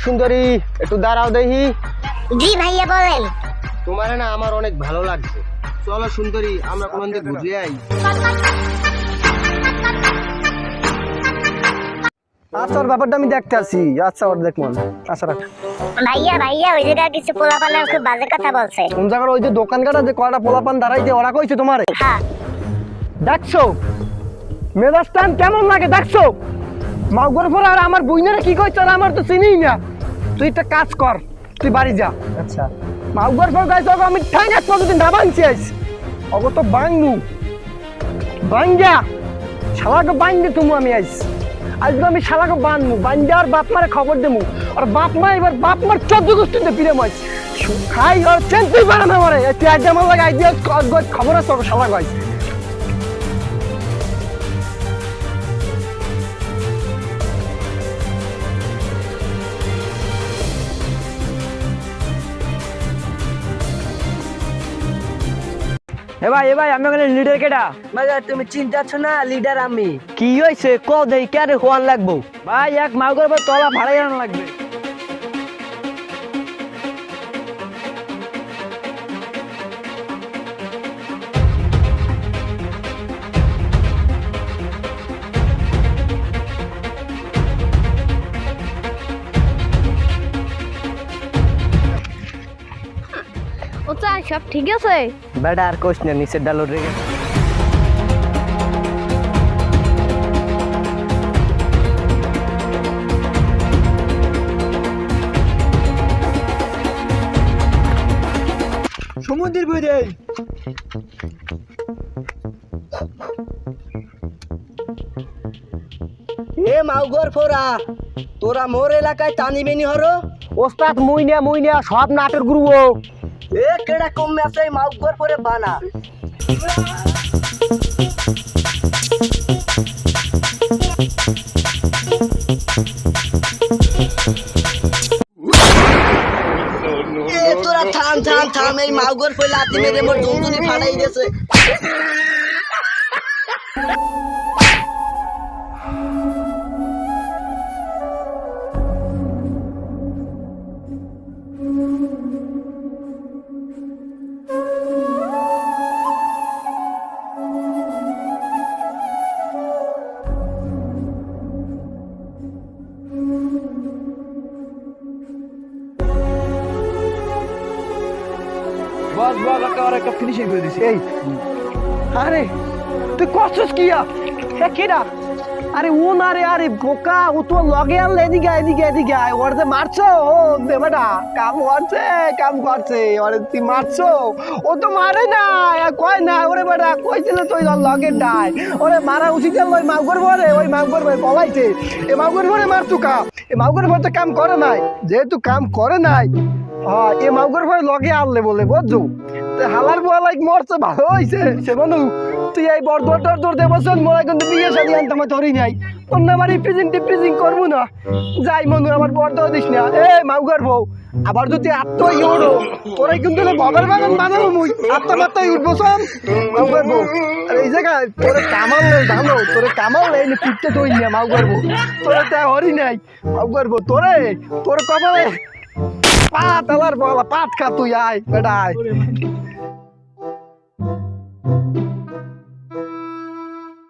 সুন্দরী, একটু দাঁড়াও দেখি। জি ভাইয়া বলেন। তোমার না আমার অনেক ভালো লাগছে। চলো সুন্দরী, আমরা কোন দিকে ঘুরে আই। আচ্ছা, ওর ব্যাপারটা আমি দেখতে আসি। আচ্ছা, ওর দেখবো। আচ্ছা রাখ। ভাইয়া ওই জায়গায় কিছু পোলাপানের খুব বাজে কথা বলছে। কোন জায়গার ওই যে দোকান কাটা যে কয়টা পোলাপান দাঁড়াইছে ওরা কইছে তোমারে? হ্যাঁ। দেখছো মেজাজটান কেমন লাগে দেখছো? মাগর পর আর আমার বইনারে কি কইছ? আর আমার তো চিনিই না। তুই একটা কাজ কর, তুই বাড়ি যা। আচ্ছা মাগর পর গাইছ আমি ঠাঙ্গা কতদিন না বাংছি আইস অগো তো বাংনু বাঙ্গা শালাকে বাঙ্গে তুমি আমি আইস আজকে আমি শালাকে বানমু বাঙ্গা আর বাপ মারে খবর দেবো। আর বাপ মা এবার বাপ মার 14 গোষ্ঠীতে ফিরে মাইস খাই আর চিনতেই পারে না মারে। তুই একদম আমার লাগে আইডিয়া খবর আছে শালা গাইস। এ ভাই আমি ওখানে লিডার কেডা? ভাই তুমি চিন্তাচ্ছ না, লিডার আমি। কি হয়েছে ক দেই কেন হওয়ান লাগবো? ভাই এক মাউগর পর তলা ভাড়াই আনা লাগবে। ও চা সব ঠিক আছে? বেটা আর কোশ না, নিচের ডালো রেগে সমুদ্রের বইরে এ মাউগর ফোরা তোরা মোর এলাকায় টানিবেনি হরো? ওস্তাদ মুইনা সব নাটের গুরু। এ কেডা কম আছে মাউগর পরে বানা। এ তোরা থাম এই মাউগর পরে লাতি মেরে মোর জুনজুনি ফাড়াই গেছে। বস একটা ফিনিশিং করে দিছি। এই আরে তুই করছিস কি? কেডা? আরে ও না রে, আরে বোকা ও তো লগে আনলে এদিকে আয়। ওর যে মারছো ও বেটা কাম করছে ওরে তুই মারছো। ও তো মারে না, কয় না ওরে বেটা কইছিল তুই লগে ডাই ওরে মারা উচিত। ওই মাগুর ভরে পলাইছে। এ মাগুর ভরে মারছু কা? এ মাগুর ভরে তো কাম করে নাই। যেহেতু কাম করে নাই হ্যাঁ এ মাগুর ভরে লগে আনলে বলে বুঝছো। হালার বুয়া লাইক মরছে ভালো হয়েছে সে মানু। তুই এই বড় দর দেবছন মোরা কিন্তু বিয়ে শাদি আনতে ধরি নাই। অন্য বাড়ি প্রিজিং করবো না যাই মনু আমার বড় দর দিস না। এ মাউগার বউ আবার যদি আত্মই ওড়ো তোরাই কিন্তু বাবার বাগান বানাবো মুই আত্মাই উঠবো সব মাউগার বউ। আর এই জায়গায় তোরে কামাল জানো তোরে কামাল এই পিঠতে তুই না মাউগার বউ। তোরে তা হরি নাই মাউগার বউ। তোর কপালে পাত আলার বলা পাত খা তুই আয় বেটা আয়।